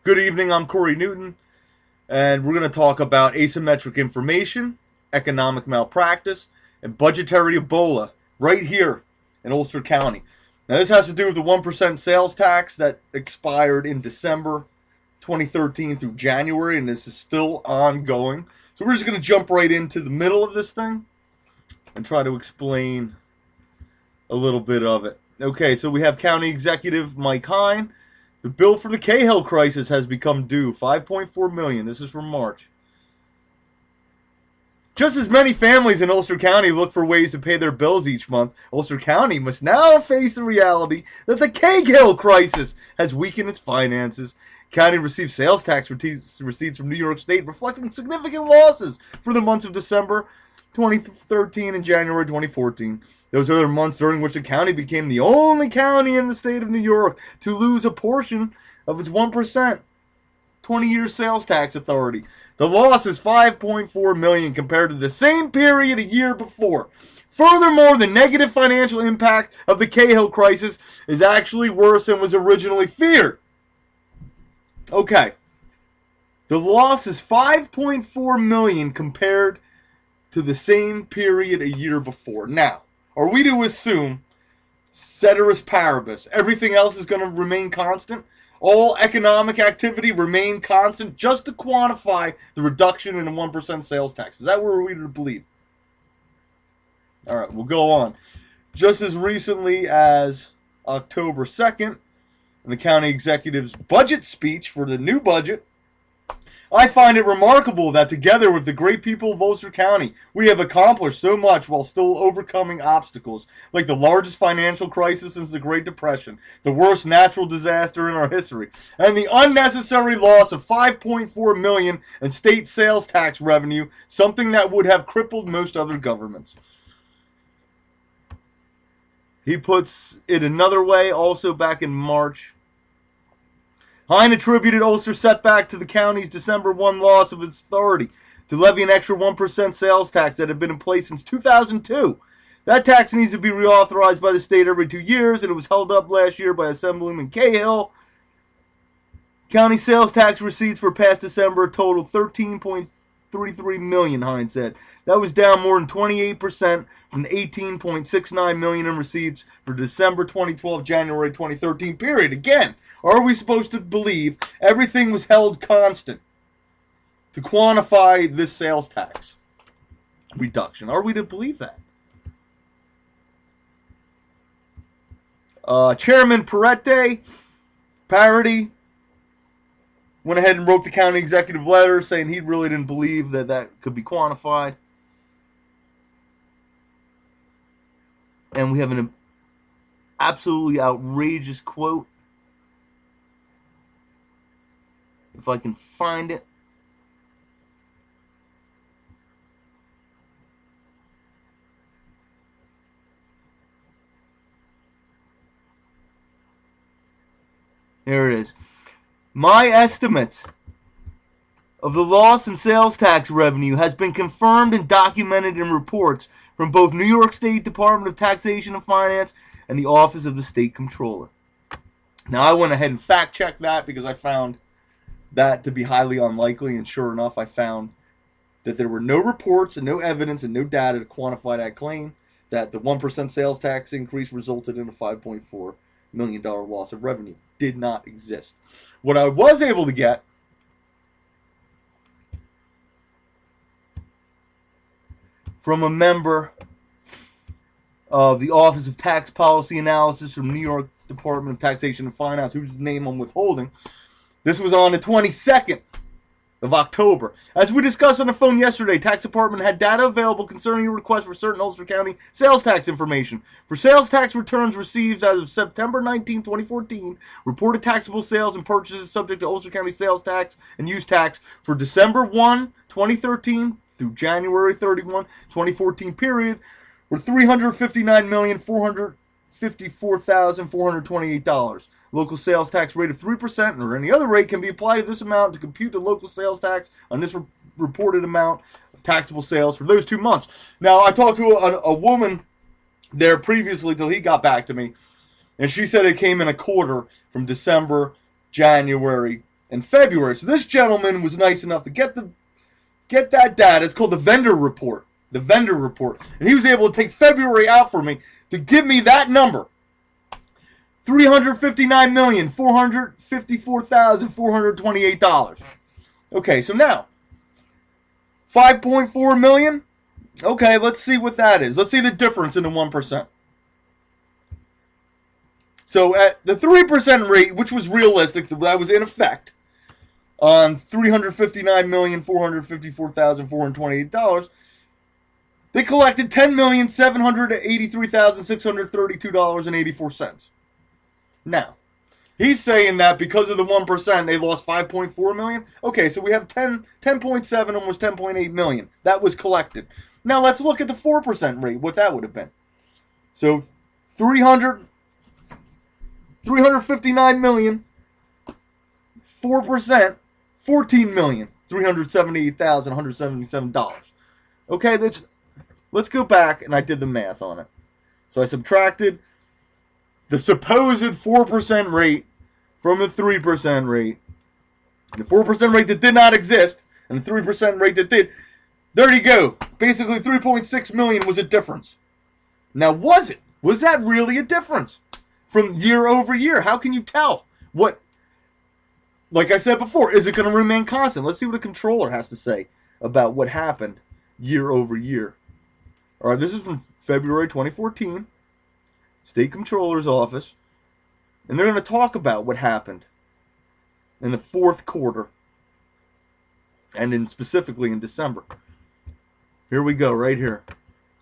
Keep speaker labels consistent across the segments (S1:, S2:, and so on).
S1: Good evening, I'm Cory Newton, and we're going to talk about asymmetric information, economic malpractice, and budgetary Ebola right here in Ulster County. Now, this has to do with the 1% sales tax that expired in December 2013 through January, and this is still ongoing. So we're just going to jump right into the middle of this thing and try to explain a little bit of it. Okay, so we have County Executive Mike Hine. The bill for the Cahill crisis has become due, $5.4 million. This is from March. Just as many families in Ulster County look for ways to pay their bills each month, Ulster County must now face the reality that the Cahill crisis has weakened its finances. County received sales tax receipts from New York State reflecting significant losses for the months of December 2013 and January 2014. Those are the months during which the county became the only county in the state of New York to lose a portion of its 1% 20-year sales tax authority. The loss is $5.4 million compared to the same period a year before. Furthermore, the negative financial impact of the Cahill crisis is actually worse than was originally feared. Okay. The loss is $5.4 million compared to the same period a year before. Now, are we to assume, ceteris paribus, everything else is going to remain constant? All economic activity remain constant just to quantify the reduction in the 1% sales tax? Is that what we're to believe? All right, we'll go on. Just as recently as October 2nd, in the county executive's budget speech for the new budget, I find it remarkable that together with the great people of Ulster County, we have accomplished so much while still overcoming obstacles, like the largest financial crisis since the Great Depression, the worst natural disaster in our history, and the unnecessary loss of $5.4 million in state sales tax revenue, something that would have crippled most other governments. He puts it another way, also back in March. Hine attributed Ulster's setback to the county's December 1 loss of its authority to levy an extra 1% sales tax that had been in place since 2002. That tax needs to be reauthorized by the state every 2 years, and it was held up last year by Assemblyman Cahill. County sales tax receipts for past December totaled $13.33 million, Hine said. That was down more than 28% from the $18.69 million in receipts for December 2012, January 2013 period. Again, are we supposed to believe everything was held constant to quantify this sales tax reduction? Are we to believe that? Chairman Parity went ahead and wrote the county executive letter saying he really didn't believe that that could be quantified. And we have an absolutely outrageous quote. If I can find it. There it is. My estimates of the loss in sales tax revenue has been confirmed and documented in reports from both New York State Department of Taxation and Finance and the Office of the State Comptroller. Now, I went ahead and fact-checked that because I found that to be highly unlikely, and sure enough, I found that there were no reports and no evidence and no data to quantify that claim that the 1% sales tax increase resulted in a $5.4 million loss of revenue. Did not exist. What I was able to get from a member of the Office of Tax Policy Analysis from New York Department of Taxation and Finance, whose name I'm withholding. This was on the 22nd of October. As we discussed on the phone yesterday, Tax Department had data available concerning a request for certain Ulster County sales tax information. For sales tax returns received as of September 19, 2014, reported taxable sales and purchases subject to Ulster County sales tax and use tax for December 1, 2013 through January 31, 2014 period were $359,454,428. Local sales tax rate of 3% or any other rate can be applied to this amount to compute the local sales tax on this reported amount of taxable sales for those 2 months. Now, I talked to a woman there previously till he got back to me, and she said it came in a quarter from December, January, in February. So this gentleman was nice enough to get that data. It's called the vendor report. The vendor report. And he was able to take February out for me to give me that number. $359,454,428. Okay, so now, $5.4 million. Okay, let's see what that is. Let's see the difference in the 1%. So at the 3% rate, which was realistic, that was in effect, on $359,454,428, they collected $10,783,632.84. Now, he's saying that because of the 1%, they lost $5.4 million. Okay, so we have 10.7, almost $10.8 million. That was collected. Now let's look at the 4% rate, what that would have been. So 359 million, 4%, $14,378,177. Okay, let's go back, and I did the math on it. So I subtracted the supposed 4% rate from the 3% rate. The 4% rate that did not exist, and the 3% rate that did. There you go. Basically, 3.6 million was a difference. Now, was it? Was that really a difference from year over year? How can you tell? What? Like I said before, is it going to remain constant? Let's see what a controller has to say about what happened year over year. All right, this is from February 2014, State Controller's Office, and they're going to talk about what happened in the fourth quarter, and specifically in December. Here we go, right here.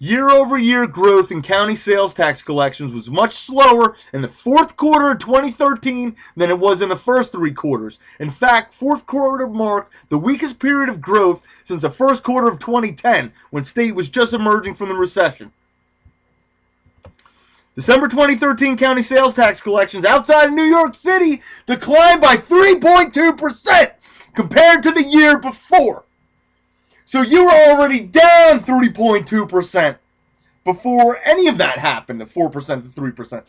S1: Year-over-year growth in county sales tax collections was much slower in the fourth quarter of 2013 than it was in the first three quarters. In fact, fourth quarter marked the weakest period of growth since the first quarter of 2010, when state was just emerging from the recession. December 2013 county sales tax collections outside of New York City declined by 3.2% compared to the year before. So you were already down 3.2% before any of that happened, the 4% to 3%.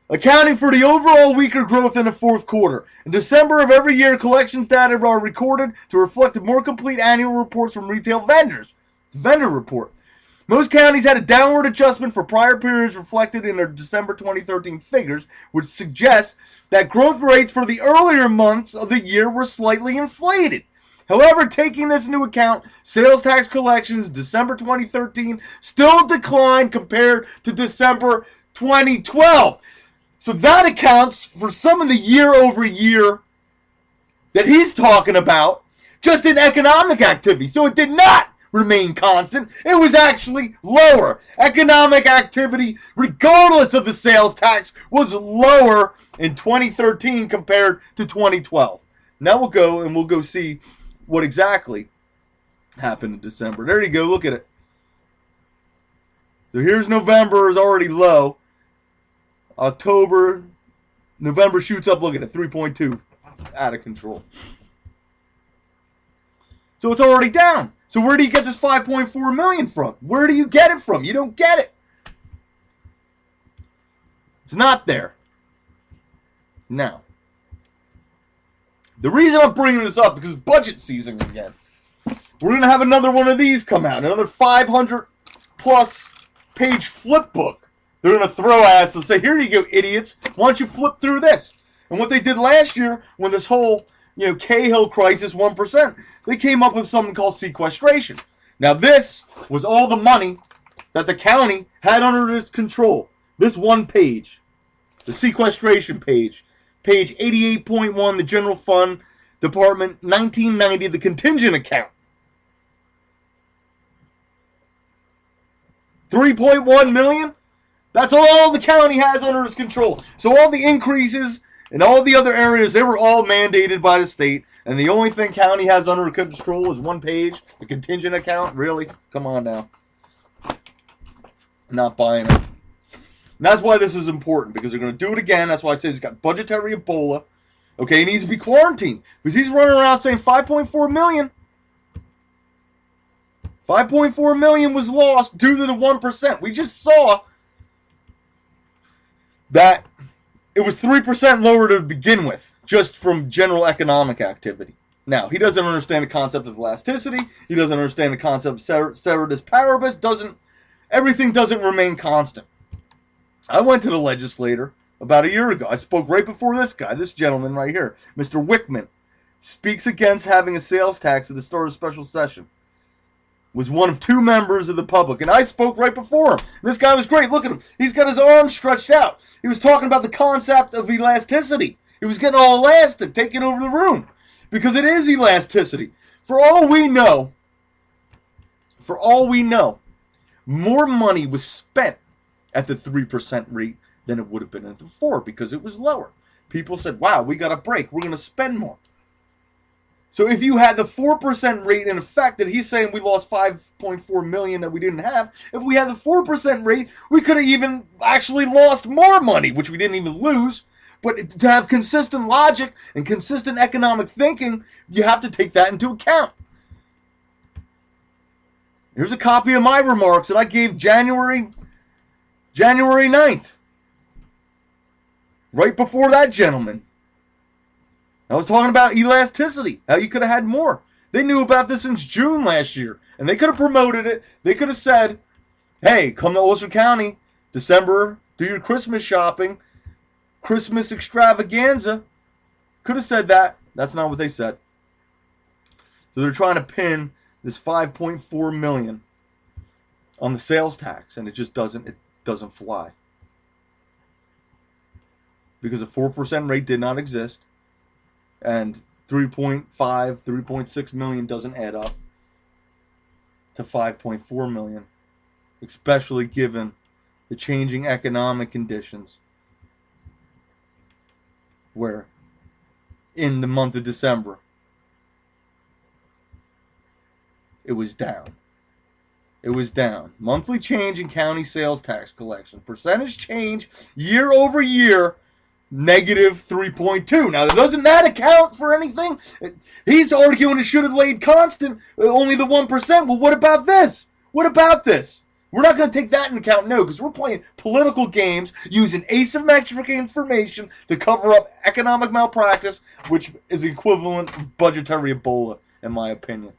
S1: Accounting for the overall weaker growth in the fourth quarter. In December of every year, collections data are recorded to reflect the more complete annual reports from retail vendors. Vendor report. Most counties had a downward adjustment for prior periods reflected in their December 2013 figures, which suggests that growth rates for the earlier months of the year were slightly inflated. However, taking this into account, sales tax collections December 2013 still declined compared to December 2012. So that accounts for some of the year-over-year that he's talking about just in economic activity. So it did not remain constant. It was actually lower. Economic activity, regardless of the sales tax, was lower in 2013 compared to 2012. Now we'll go see what exactly happened in December. There you go. Look at it. So here's November is already low. October, November shoots up. Look at it, 3.2, out of control. So it's already down. So where do you get this 5.4 million from? Where do you get it from? You don't get it. It's not there. Now, the reason I'm bringing this up because it's budget season again. We're going to have another one of these come out. Another 500-plus page flip book. They're going to throw at us and say, here you go, idiots. Why don't you flip through this? And what they did last year when this whole Cahill crisis, 1%, they came up with something called sequestration. Now this was all the money that the county had under its control. This one page. The sequestration page. Page 88.1, the General Fund Department, 1990, the contingent account. 3.1 million? That's all the county has under its control. So all the increases in all the other areas, they were all mandated by the state. And the only thing county has under control is one page, the contingent account. Really? Come on now. Not buying it. And that's why this is important, because they're going to do it again. That's why I say he's got budgetary Ebola. Okay, he needs to be quarantined. Because he's running around saying 5.4 million. 5.4 million was lost due to the 1%. We just saw that it was 3% lower to begin with. just from general economic activity. Now, he doesn't understand the concept of elasticity. He doesn't understand the concept of ceteris paribus. Everything doesn't remain constant. I went to the legislator about a year ago. I spoke right before this guy, this gentleman right here, Mr. Wickman, speaks against having a sales tax at the start of a special session. Was one of 2 members of the public, and I spoke right before him. This guy was great. Look at him. He's got his arms stretched out. He was talking about the concept of elasticity. He was getting all elastic, taking over the room, because it is elasticity. For all we know, more money was spent at the 3% rate than it would have been at the 4% because it was lower. People said, wow, we got a break. We're going to spend more. So if you had the 4% rate in effect, that he's saying we lost $5.4 million that we didn't have, if we had the 4% rate, we could have even actually lost more money, which we didn't even lose. But to have consistent logic and consistent economic thinking, you have to take that into account. Here's a copy of my remarks that I gave January 9th. Right before that gentleman. I was talking about elasticity, how you could have had more. They knew about this since June last year, and they could have promoted it. They could have said, hey, come to Ulster County, December, do your Christmas shopping, Christmas extravaganza. Could have said that. That's not what they said. So they're trying to pin this $5.4 million on the sales tax, and it just doesn't fly. Because a 4% rate did not exist. And 3.6 million doesn't add up to 5.4 million, especially given the changing economic conditions, where in the month of December it was down. It was down. Monthly change in county sales tax collection. Percentage change year over year, negative 3.2. Now, doesn't that account for anything? He's arguing it should have laid constant, only the 1%. Well, what about this? What about this? We're not going to take that into account, no, because we're playing political games using asymmetric information to cover up economic malpractice, which is the equivalent of budgetary Ebola, in my opinion.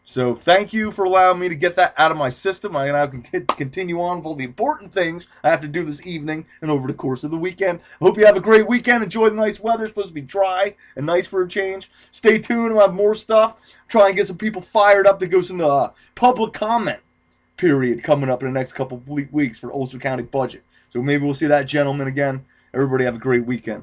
S1: So thank you for allowing me to get that out of my system. I now can continue on with all the important things I have to do this evening and over the course of the weekend. I hope you have a great weekend. Enjoy the nice weather. It's supposed to be dry and nice for a change. Stay tuned. We'll have more stuff. Try and get some people fired up to go some public comment period coming up in the next couple of weeks for Ulster County budget. So maybe we'll see that gentleman again. Everybody have a great weekend.